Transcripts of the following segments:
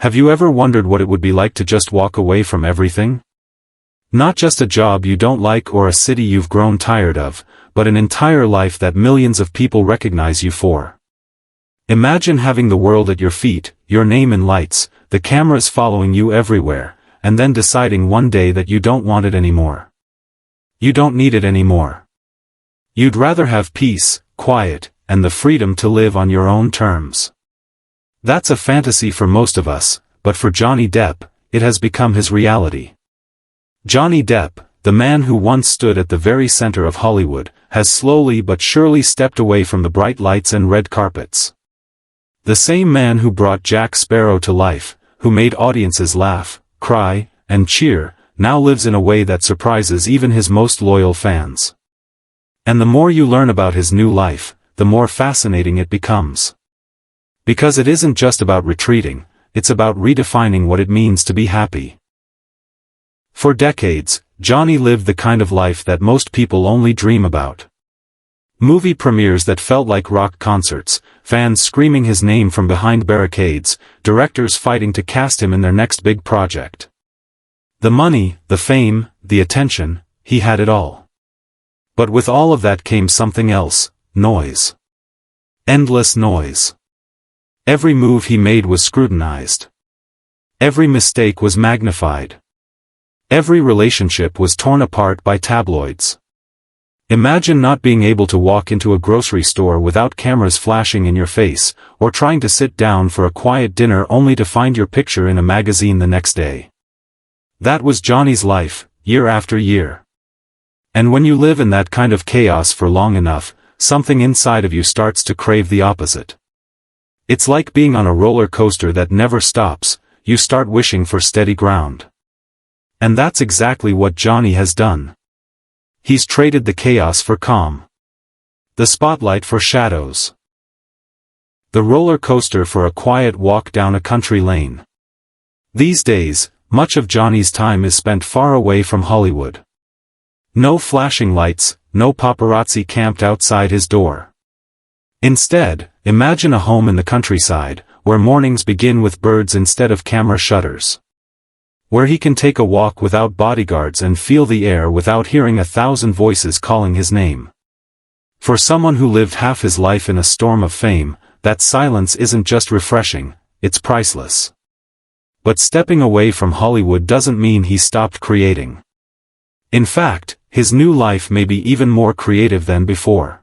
Have you ever wondered what it would be like to just walk away from everything? Not just a job you don't like or a city you've grown tired of, but an entire life that millions of people recognize you for. Imagine having the world at your feet, your name in lights, the cameras following you everywhere, and then deciding one day that you don't want it anymore. You don't need it anymore. You'd rather have peace, quiet, and the freedom to live on your own terms. That's a fantasy for most of us, but for Johnny Depp, it has become his reality. Johnny Depp, the man who once stood at the very center of Hollywood, has slowly but surely stepped away from the bright lights and red carpets. The same man who brought Jack Sparrow to life, who made audiences laugh, cry, and cheer, now lives in a way that surprises even his most loyal fans. And the more you learn about his new life, the more fascinating it becomes. Because it isn't just about retreating, it's about redefining what it means to be happy. For decades, Johnny lived the kind of life that most people only dream about. Movie premieres that felt like rock concerts, fans screaming his name from behind barricades, directors fighting to cast him in their next big project. The money, the fame, the attention, he had it all. But with all of that came something else, noise. Endless noise. Every move he made was scrutinized. Every mistake was magnified. Every relationship was torn apart by tabloids. Imagine not being able to walk into a grocery store without cameras flashing in your face, or trying to sit down for a quiet dinner only to find your picture in a magazine the next day. That was Johnny's life, year after year. And when you live in that kind of chaos for long enough, something inside of you starts to crave the opposite. It's like being on a roller coaster that never stops, you start wishing for steady ground. And that's exactly what Johnny has done. He's traded the chaos for calm. The spotlight for shadows. The roller coaster for a quiet walk down a country lane. These days, much of Johnny's time is spent far away from Hollywood. No flashing lights, no paparazzi camped outside his door. Instead, imagine a home in the countryside, where mornings begin with birds instead of camera shutters. Where he can take a walk without bodyguards and feel the air without hearing 1,000 voices calling his name. For someone who lived half his life in a storm of fame, that silence isn't just refreshing, it's priceless. But stepping away from Hollywood doesn't mean he stopped creating. In fact, his new life may be even more creative than before.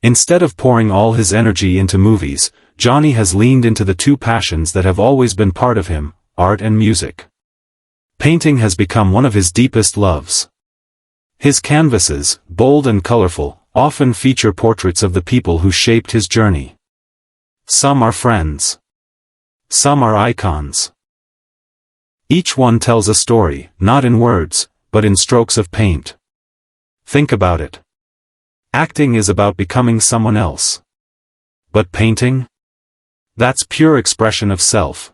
Instead of pouring all his energy into movies, Johnny has leaned into the two passions that have always been part of him, art and music. Painting has become one of his deepest loves. His canvases, bold and colorful, often feature portraits of the people who shaped his journey. Some are friends. Some are icons. Each one tells a story, not in words, but in strokes of paint. Think about it. Acting is about becoming someone else. But painting? That's pure expression of self.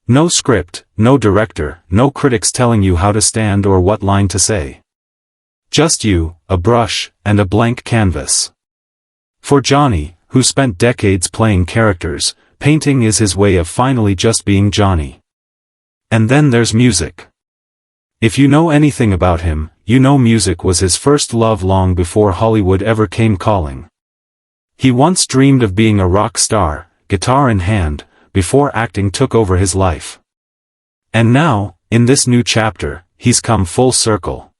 No script, no director, no critics telling you how to stand or what line to say. Just you, a brush, and a blank canvas. For Johnny, who spent decades playing characters, painting is his way of finally just being Johnny. And then there's music. If you know anything about him, you know music was his first love long before Hollywood ever came calling. He once dreamed of being a rock star, guitar in hand, before acting took over his life. And now, in this new chapter, he's come full circle.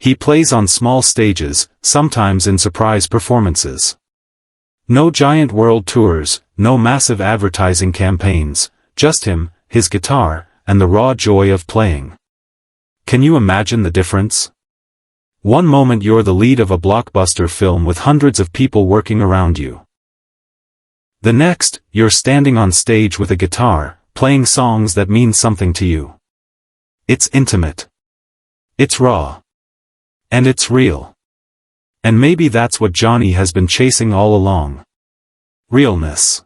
He plays on small stages, sometimes in surprise performances. No giant world tours, no massive advertising campaigns, just him, his guitar, and the raw joy of playing. Can you imagine the difference? One moment you're the lead of a blockbuster film with hundreds of people working around you. The next, you're standing on stage with a guitar, playing songs that mean something to you. It's intimate. It's raw. And it's real. And maybe that's what Johnny has been chasing all along. Realness.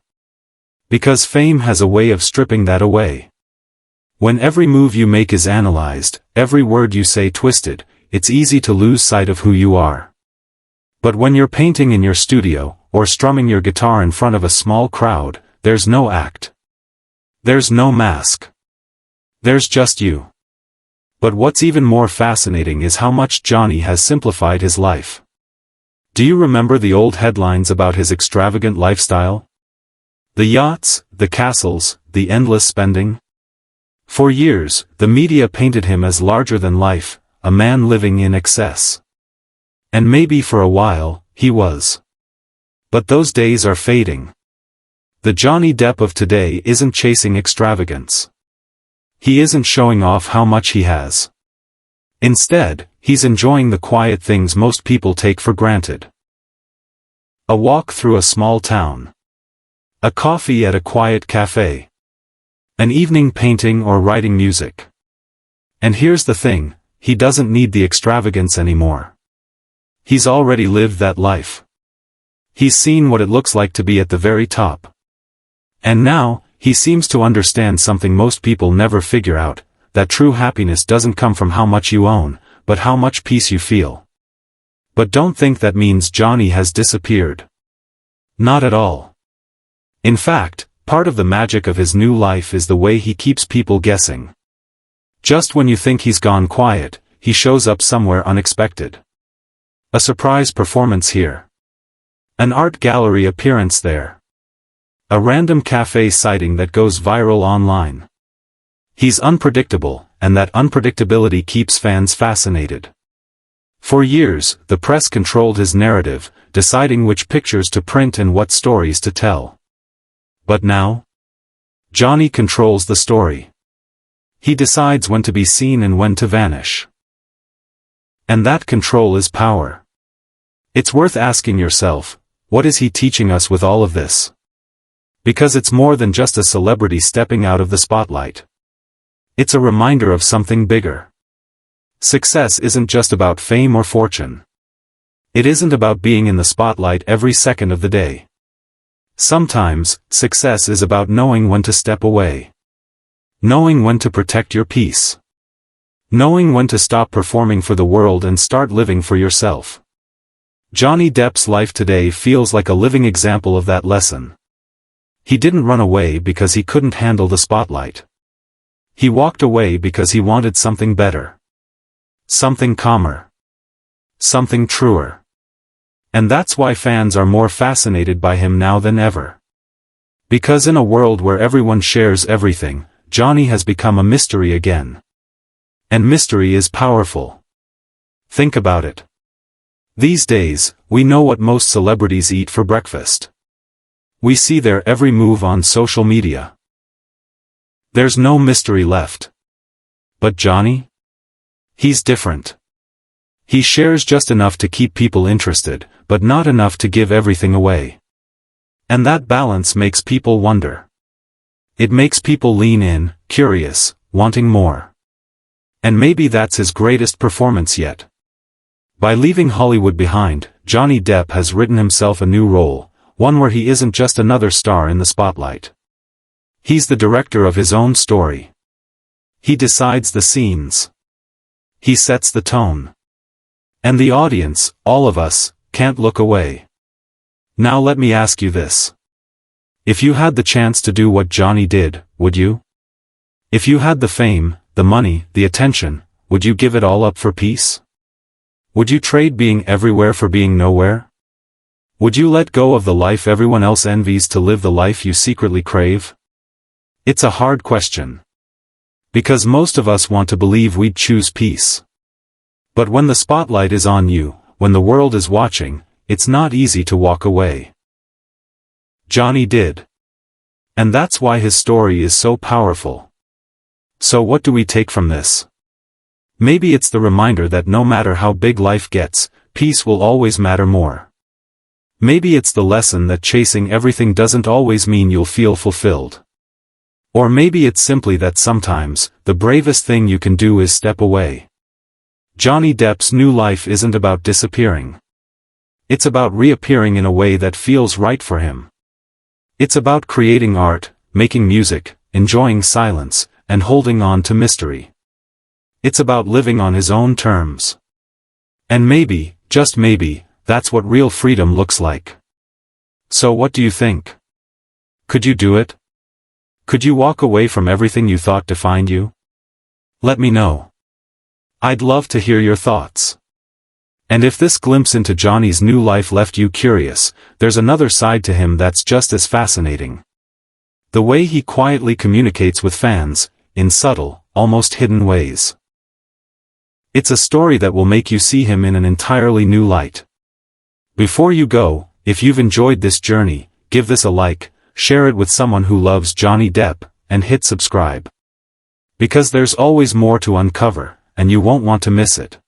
Because fame has a way of stripping that away. When every move you make is analyzed, every word you say twisted, it's easy to lose sight of who you are. But when you're painting in your studio, or strumming your guitar in front of a small crowd, there's no act. There's no mask. There's just you. But what's even more fascinating is how much Johnny has simplified his life. Do you remember the old headlines about his extravagant lifestyle? The yachts, the castles, the endless spending? For years, the media painted him as larger than life, a man living in excess. And maybe for a while, he was. But those days are fading. The Johnny Depp of today isn't chasing extravagance. He isn't showing off how much he has. Instead, he's enjoying the quiet things most people take for granted. A walk through a small town. A coffee at a quiet cafe. An evening painting or writing music. And here's the thing, he doesn't need the extravagance anymore. He's already lived that life. He's seen what it looks like to be at the very top. And now, he seems to understand something most people never figure out, that true happiness doesn't come from how much you own, but how much peace you feel. But don't think that means Johnny has disappeared. Not at all. In fact, part of the magic of his new life is the way he keeps people guessing. Just when you think he's gone quiet, he shows up somewhere unexpected. A surprise performance here. An art gallery appearance there. A random cafe sighting that goes viral online. He's unpredictable, and that unpredictability keeps fans fascinated. For years, the press controlled his narrative, deciding which pictures to print and what stories to tell. But now? Johnny controls the story. He decides when to be seen and when to vanish. And that control is power. It's worth asking yourself, what is he teaching us with all of this? Because it's more than just a celebrity stepping out of the spotlight. It's a reminder of something bigger. Success isn't just about fame or fortune. It isn't about being in the spotlight every second of the day. Sometimes, success is about knowing when to step away. Knowing when to protect your peace. Knowing when to stop performing for the world and start living for yourself. Johnny Depp's life today feels like a living example of that lesson. He didn't run away because he couldn't handle the spotlight. He walked away because he wanted something better. Something calmer. Something truer. And that's why fans are more fascinated by him now than ever. Because in a world where everyone shares everything, Johnny has become a mystery again. And mystery is powerful. Think about it. These days, we know what most celebrities eat for breakfast. We see their every move on social media. There's no mystery left. But Johnny? He's different. He shares just enough to keep people interested, but not enough to give everything away. And that balance makes people wonder. It makes people lean in, curious, wanting more. And maybe that's his greatest performance yet. By leaving Hollywood behind, Johnny Depp has written himself a new role, one where he isn't just another star in the spotlight. He's the director of his own story. He decides the scenes. He sets the tone. And the audience, all of us, can't look away. Now let me ask you this. If you had the chance to do what Johnny did, would you? If you had the fame, the money, the attention, would you give it all up for peace? Would you trade being everywhere for being nowhere? Would you let go of the life everyone else envies to live the life you secretly crave? It's a hard question. Because most of us want to believe we'd choose peace. But when the spotlight is on you, when the world is watching, it's not easy to walk away. Johnny did. And that's why his story is so powerful. So what do we take from this? Maybe it's the reminder that no matter how big life gets, peace will always matter more. Maybe it's the lesson that chasing everything doesn't always mean you'll feel fulfilled. Or maybe it's simply that sometimes, the bravest thing you can do is step away. Johnny Depp's new life isn't about disappearing. It's about reappearing in a way that feels right for him. It's about creating art, making music, enjoying silence, and holding on to mystery. It's about living on his own terms. And maybe, just maybe, that's what real freedom looks like. So what do you think? Could you do it? Could you walk away from everything you thought defined you? Let me know. I'd love to hear your thoughts. And if this glimpse into Johnny's new life left you curious, there's another side to him that's just as fascinating. The way he quietly communicates with fans, in subtle, almost hidden ways. It's a story that will make you see him in an entirely new light. Before you go, if you've enjoyed this journey, give this a like, share it with someone who loves Johnny Depp, and hit subscribe. Because there's always more to uncover, and you won't want to miss it.